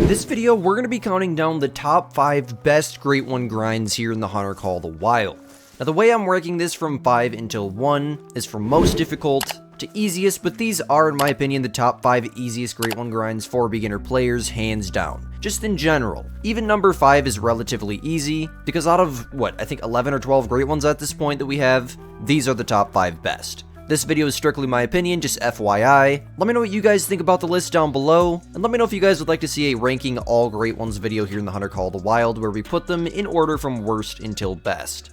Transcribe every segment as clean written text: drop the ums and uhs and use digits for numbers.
this video, we're going to be counting down the top 5 best Great One grinds here in the Hunter Call of the Wild. Now, the way I'm ranking this from 5 until 1 is from most difficult to easiest, but these are, in my opinion, the top 5 easiest Great One grinds for beginner players, hands down. Just in general. Even number 5 is relatively easy, because out of, I think 11 or 12 Great Ones at this point that we have, these are the top 5 best. This video is strictly my opinion, just FYI. Let me know what you guys think about the list down below, and let me know if you guys would like to see a ranking all Great Ones video here in the Hunter Call of the Wild, where we put them in order from worst until best.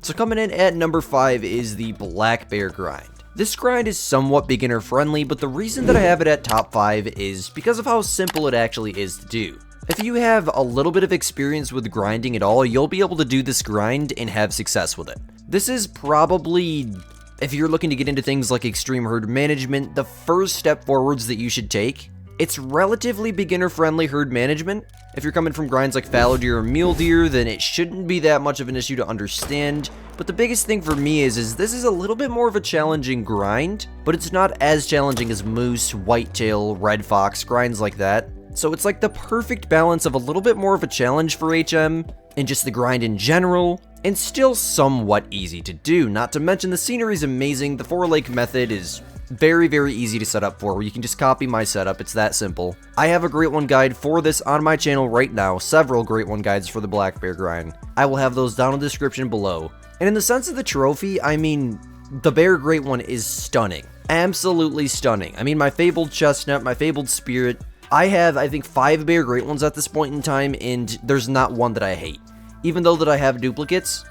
So coming in at number 5 is the Black Bear grind. This grind is somewhat beginner friendly, but the reason that I have it at top 5 is because of how simple it actually is to do. If you have a little bit of experience with grinding at all, you'll be able to do this grind and have success with it. This is probably, if you're looking to get into things like extreme herd management, the first step forwards that you should take. It's relatively beginner-friendly herd management. If you're coming from grinds like fallow deer or mule deer, then it shouldn't be that much of an issue to understand. But the biggest thing for me is this is a little bit more of a challenging grind, but it's not as challenging as moose, whitetail, red fox, grinds like that. So it's like the perfect balance of a little bit more of a challenge for HM, and just the grind in general, and still somewhat easy to do. Not to mention the scenery is amazing. The 4-lake method is very, very easy to set up for, where you can just copy my setup. It's that simple. I have a Great One guide for this on my channel right now, several Great One guides for the Black Bear grind. I will have those down in the description below. And in the sense of the trophy, I mean, the Bear Great One is stunning. Absolutely stunning. I mean, my fabled chestnut, my fabled spirit. I have, I think, 5 Bear Great Ones at this point in time, and there's not one that I hate. Even though that I have duplicates,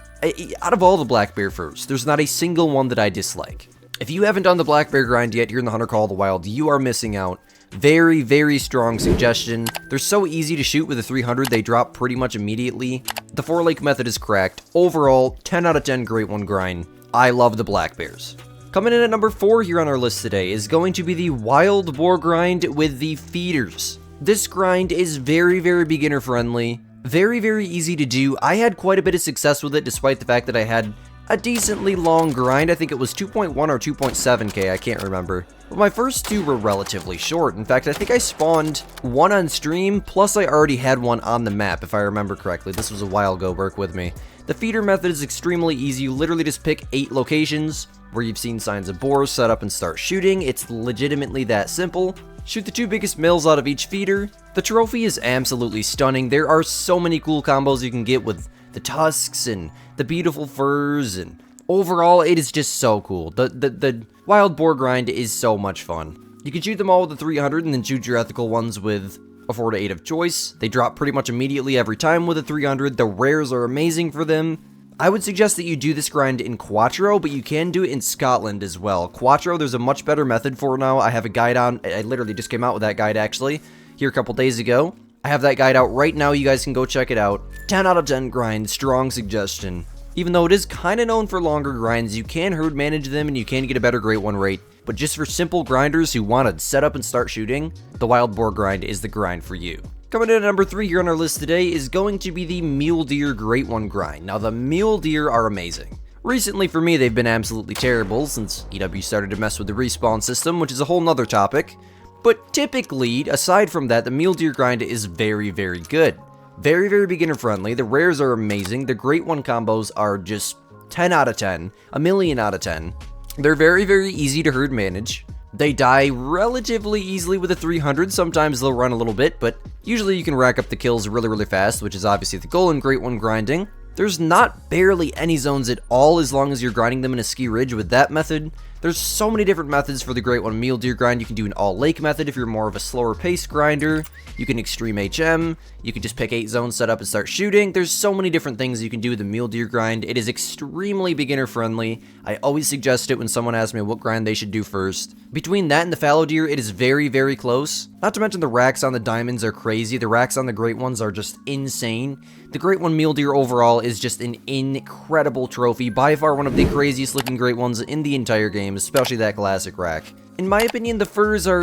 out of all the Black Bear furs, there's not a single one that I dislike. If you haven't done the Black Bear grind yet here in the Hunter Call of the Wild, you are missing out. Very, very strong suggestion. They're so easy to shoot with a 300, they drop pretty much immediately. The 4-lake method is cracked. Overall, 10 out of 10 Great One grind. I love the Black Bears. Coming in at number 4 here on our list today is going to be the Wild Boar grind with the feeders. This grind is very, very beginner friendly. Very, very easy to do. I had quite a bit of success with it, despite the fact that I had a decently long grind. I think it was 2.1 or 2.7k, I can't remember. But my first 2 were relatively short. In fact, I think I spawned 1 on stream, plus I already had 1 on the map, if I remember correctly. This was a while ago, work with me. The feeder method is extremely easy. You literally just pick 8 locations where you've seen signs of boars, set up and start shooting. It's legitimately that simple. Shoot the 2 biggest males out of each feeder. The trophy is absolutely stunning. There are so many cool combos you can get with the tusks and the beautiful furs, and overall it is just so cool. The Wild Boar grind is so much fun. You can shoot them all with the 300 and then shoot your ethical ones with a 4 to 8 of choice. They drop pretty much immediately every time with a 300. The rares are amazing for them. I would suggest that you do this grind in Quattro, but you can do it in Scotland as well. Quattro, there's a much better method for it now. I have a guide on. I literally just came out with that guide actually here a couple days ago. I have that guide out right now. You guys can go check it out. 10 out of 10 grind, strong suggestion. Even though it is kind of known for longer grinds, you can herd manage them and you can get a better Great One rate. But just for simple grinders who want to set up and start shooting, the Wild Boar grind is the grind for you. Coming in at number 3 here on our list today is going to be the Mule Deer Great One grind. Now, the Mule Deer are amazing. Recently for me, they've been absolutely terrible since EW started to mess with the respawn system, which is a whole nother topic. But typically, aside from that, the Mule Deer grind is very, very good. Very, very beginner friendly. The rares are amazing. The Great One combos are just 10 out of 10. A million out of 10. They're very, very easy to herd manage. They die relatively easily with a 300. Sometimes they'll run a little bit, but usually you can rack up the kills really, really fast, which is obviously the goal in Great One grinding. There's not barely any zones at all as long as you're grinding them in a ski ridge with that method. There's so many different methods for the Great One Mule Deer grind. You can do an all-lake method if you're more of a slower pace grinder. You can extreme HM. You can just pick 8 zones, set up, and start shooting. There's so many different things you can do with the Mule Deer grind. It is extremely beginner-friendly. I always suggest it when someone asks me what grind they should do first. Between that and the fallow deer, it is very, very close. Not to mention the racks on the diamonds are crazy. The racks on the Great Ones are just insane. The Great One Mule Deer overall is just an incredible trophy. By far one of the craziest looking Great Ones in the entire game, especially that classic rack. In my opinion, the furs are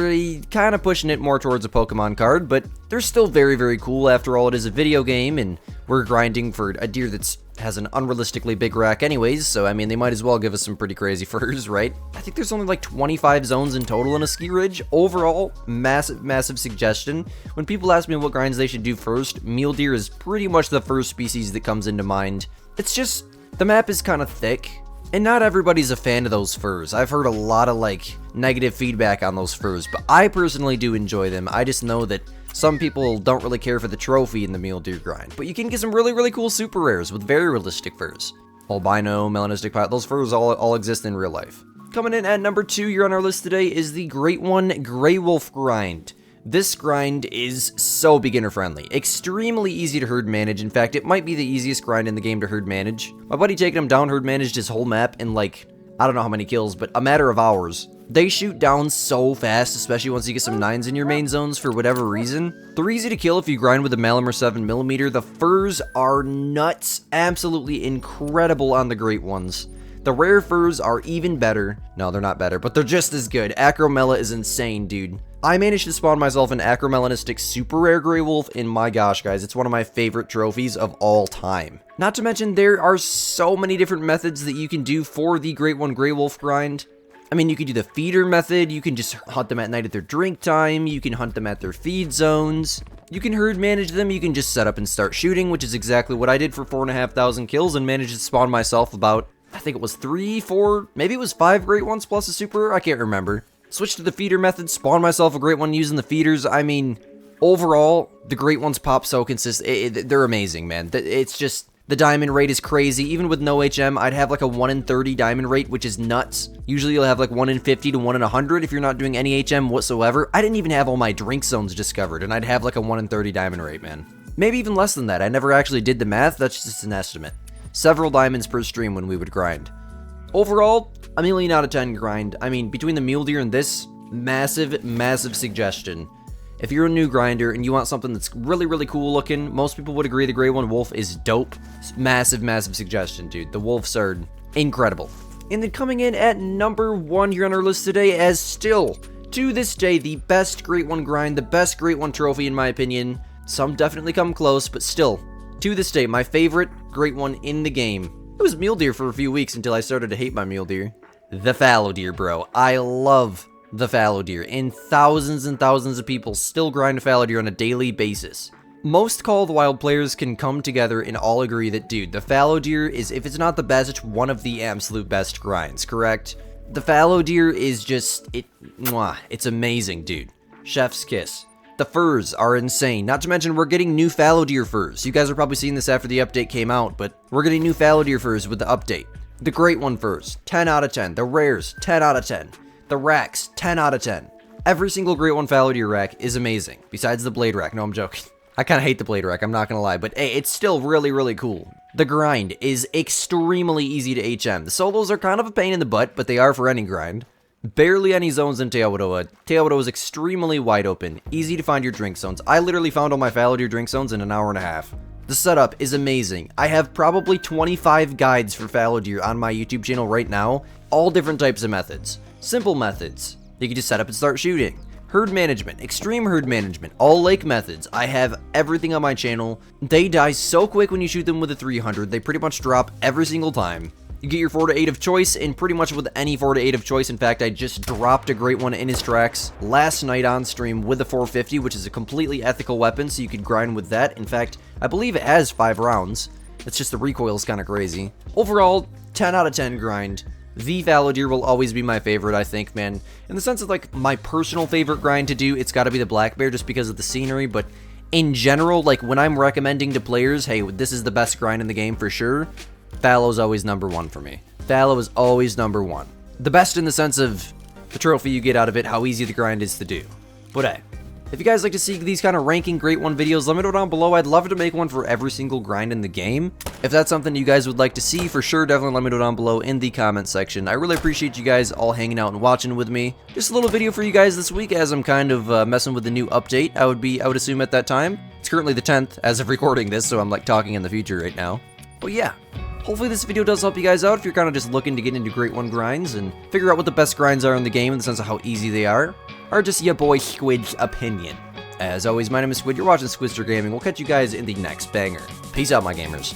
kind of pushing it more towards a Pokemon card, but they're still very, very cool. After all, it is a video game, and we're grinding for a deer that's has an unrealistically big rack anyways, so I mean, they might as well give us some pretty crazy furs, right? I think there's only like 25 zones in total in a ski ridge. Overall, massive suggestion. When people ask me what grinds they should do first, mule deer is pretty much the first species that comes into mind. It's just, the map is kind of thick, and not everybody's a fan of those furs. I've heard a lot of like negative feedback on those furs, but I personally do enjoy them. I just know that some people don't really care for the trophy in the mule deer grind, but you can get some really cool super rares with very realistic furs. Albino, melanistic pilot, those furs all exist in real life. Coming in at number 2 here on our list today is the Great One Gray Wolf grind. This grind is so beginner friendly, extremely easy to herd manage. In fact, it might be the easiest grind in the game to herd manage. My buddy taking him down herd managed his whole map in like, I don't know how many kills, but a matter of hours. They shoot down so fast, especially once you get some 9s in your main zones for whatever reason. They're easy to kill if you grind with a Malamur 7mm. The furs are nuts, absolutely incredible on the great ones. The rare furs are even better. No, they're not better, but they're just as good. Acromela is insane, dude. I managed to spawn myself an Acromelanistic super rare gray wolf, and my gosh, guys, it's one of my favorite trophies of all time. Not to mention, there are so many different methods that you can do for the Great One Gray Wolf grind. I mean, you can do the feeder method, you can just hunt them at night at their drink time, you can hunt them at their feed zones, you can herd manage them, you can just set up and start shooting, which is exactly what I did for 4,500 kills and managed to spawn myself about, I think it was 3, 4, maybe it was 5 great ones plus a super, I can't remember. Switch to the feeder method, spawn myself a great one using the feeders. I mean, overall, the great ones pop so consistent. They're amazing, man. It's just, the diamond rate is crazy. Even with no HM, I'd have like a 1 in 30 diamond rate, which is nuts. Usually you'll have like 1 in 50 to 1 in 100 if you're not doing any HM whatsoever. I didn't even have all my drink zones discovered, and I'd have like a 1 in 30 diamond rate, man. Maybe even less than that. I never actually did the math. That's just an estimate. Several diamonds per stream when we would grind. Overall, a million out of 10 grind. I mean, between the mule deer and this, massive suggestion. If you're a new grinder and you want something that's really cool looking, most people would agree the Gray One Wolf is dope. Massive suggestion, dude. The wolves are incredible. And then coming in at number 1 here on our list today as still, to this day, the best Great One grind, the best Great One trophy in my opinion. Some definitely come close, but still, to this day, my favorite Great One in the game. It was mule deer for a few weeks until I started to hate my mule deer. The fallow deer, bro. I love the fallow deer, and thousands of people still grind a fallow deer on a daily basis. Most Call of the Wild players can come together and all agree that, dude, the fallow deer is, if it's not the best, one of the absolute best grinds, correct? The fallow deer is just, it's amazing, dude. Chef's kiss. The furs are insane. Not to mention, we're getting new fallow deer furs. You guys are probably seeing this after the update came out, but we're getting new fallow deer furs with the update. The Great One furs, 10 out of 10. The rares, 10 out of 10. The racks, 10 out of 10. Every single Great One fallow deer rack is amazing, besides the blade rack. No, I'm joking. I kind of hate the blade rack, I'm not gonna lie, but hey, it's still really cool. The grind is extremely easy to HM. The solos are kind of a pain in the butt, but they are for any grind. Barely any zones in Teodoa. Teodoa is extremely wide open, easy to find your drink zones. I literally found all my fallow deer drink zones in an hour and a half. The setup is amazing. I have probably 25 guides for fallow deer on my YouTube channel right now, all different types of methods. Simple methods, you can just set up and start shooting. Herd management, extreme herd management, all lake methods. I have everything on my channel. They die so quick when you shoot them with a 300, they pretty much drop every single time. You get your 4 to 8 of choice, and pretty much with any 4 to 8 of choice. In fact, I just dropped a great one in his tracks last night on stream with a 450, which is a completely ethical weapon, so you could grind with that. In fact, I believe it has 5 rounds. It's just the recoil is kind of crazy. Overall, 10 out of 10 grind. The fallow deer will always be my favorite, I think, man. In the sense of, like, my personal favorite grind to do, it's got to be the black bear just because of the scenery, but in general, like, when I'm recommending to players, hey, this is the best grind in the game for sure, fallow's always number 1 for me. Fallow is always number 1. The best in the sense of the trophy you get out of it, how easy the grind is to do. But hey, if you guys like to see these kind of ranking Great One videos, let me know down below. I'd love to make one for every single grind in the game. If that's something you guys would like to see, for sure, definitely let me know down below in the comment section. I really appreciate you guys all hanging out and watching with me. Just a little video for you guys this week as I'm kind of messing with the new update. I would assume at that time. It's currently the 10th as of recording this, so I'm like talking in the future right now. But yeah. Hopefully this video does help you guys out if you're kind of just looking to get into Great One grinds and figure out what the best grinds are in the game in the sense of how easy they are, or just your boy Squid's opinion. As always, my name is Squid, you're watching Squidster Gaming. We'll catch you guys in the next banger. Peace out, my gamers.